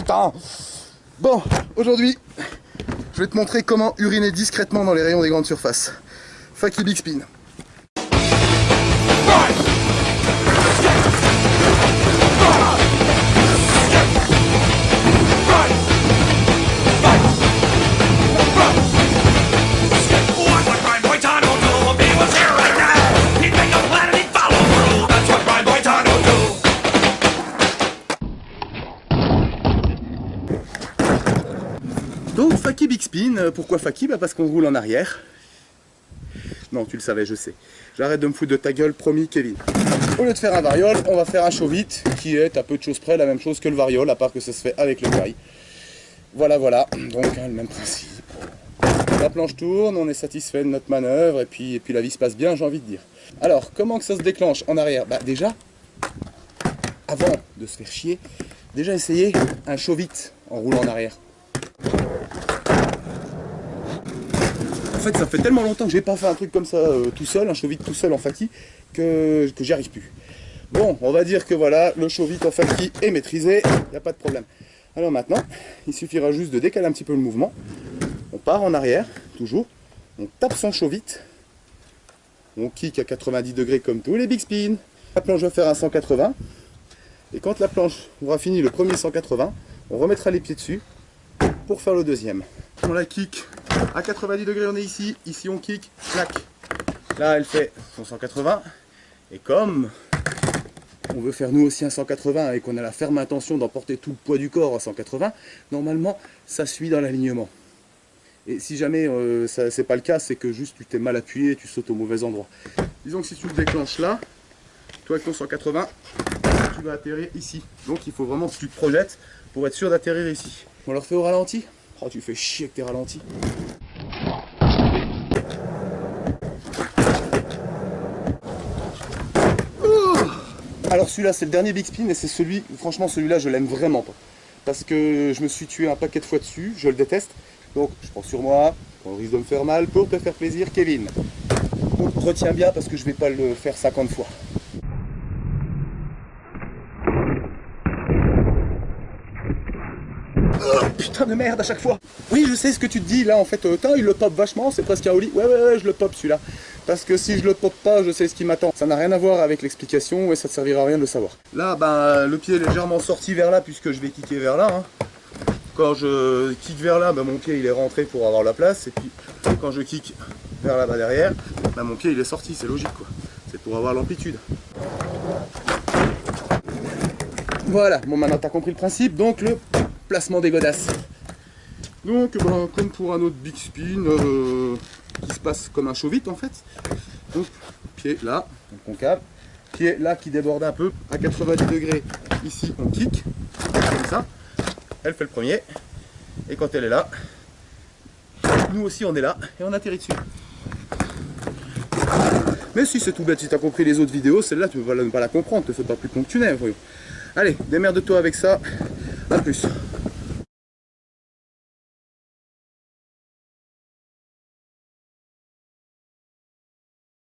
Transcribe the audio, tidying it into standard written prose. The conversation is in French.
putain. Bon, aujourd'hui, je vais te montrer comment uriner discrètement dans les rayons des grandes surfaces. Faki Big Spin. Donc Faki Big Spin, pourquoi Faki? Parce qu'on roule en arrière. Non, tu le savais, je sais. J'arrête de me foutre de ta gueule, promis Kevin. Au lieu de faire un variole, on va faire un show vite, qui est à peu de choses près la même chose que le variole, à part que ça se fait avec le carry. Voilà, voilà, donc le même principe. La planche tourne, on est satisfait de notre manœuvre, et puis la vie se passe bien, j'ai envie de dire. Alors, comment que ça se déclenche en arrière? Bah déjà, avant de se faire chier, déjà essayer un show vite en roulant en arrière. En fait, ça fait tellement longtemps que j'ai pas fait un truc comme ça tout seul, un show vite tout seul en Faki, que j'y arrive plus. Bon, on va dire que voilà, le show vite en Faki est maîtrisé, il n'y a pas de problème. Alors maintenant, il suffira juste de décaler un petit peu le mouvement. On part en arrière, toujours. On tape son show vite. On kick à 90 degrés comme tous les big spins. La planche va faire un 180. Et quand la planche aura fini le premier 180, on remettra les pieds dessus pour faire le deuxième. On la kick à 90 degrés, on est ici. Ici on kick, clac. Là elle fait son 180. Et comme on veut faire nous aussi un 180 et qu'on a la ferme intention d'emporter tout le poids du corps à 180, normalement ça suit dans l'alignement. Et si jamais c'est pas le cas, c'est que juste tu t'es mal appuyé et tu sautes au mauvais endroit. Disons que si tu le déclenches là, toi avec ton 180, tu vas atterrir ici. Donc il faut vraiment que tu te projettes pour être sûr d'atterrir ici. On le refait au ralenti. Oh, tu fais chier avec tes ralentis. Alors celui-là c'est le dernier big spin et c'est celui, franchement celui-là je l'aime vraiment pas. Parce que je me suis tué un paquet de fois dessus, je le déteste. Donc je prends sur moi, on risque de me faire mal pour te faire plaisir Kevin. Donc retiens bien parce que je vais pas le faire 50 fois. Oh, putain de merde à chaque fois. Oui je sais ce que tu te dis là en fait, il le pop vachement, c'est presque un holly. Ouais je le pop celui-là. Parce que si je le pop pas, je sais ce qui m'attend. Ça n'a rien à voir avec l'explication et ça ne servira à rien de le savoir. Là, ben, le pied est légèrement sorti vers là puisque je vais kicker vers là. Hein. Quand je kick vers là, ben, mon pied il est rentré pour avoir la place. Et puis quand je kick vers là-bas derrière, ben, mon pied il est sorti, c'est logique quoi. C'est pour avoir l'amplitude. Voilà, bon maintenant tu as compris le principe, donc le placement des godasses. Donc ben, comme pour un autre big spin, qui se passe comme un show vite en fait. Donc pied là, donc concave, pied là qui déborde un peu, à 90 degrés, ici on kick, comme ça, elle fait le premier, et quand elle est là, nous aussi on est là, et on atterrit dessus. Mais si c'est tout bête, si tu as compris les autres vidéos, celle-là tu ne vas pas la comprendre, te fais pas plus con que tu n'es, voyons. Allez, démerde-toi avec ça, à plus.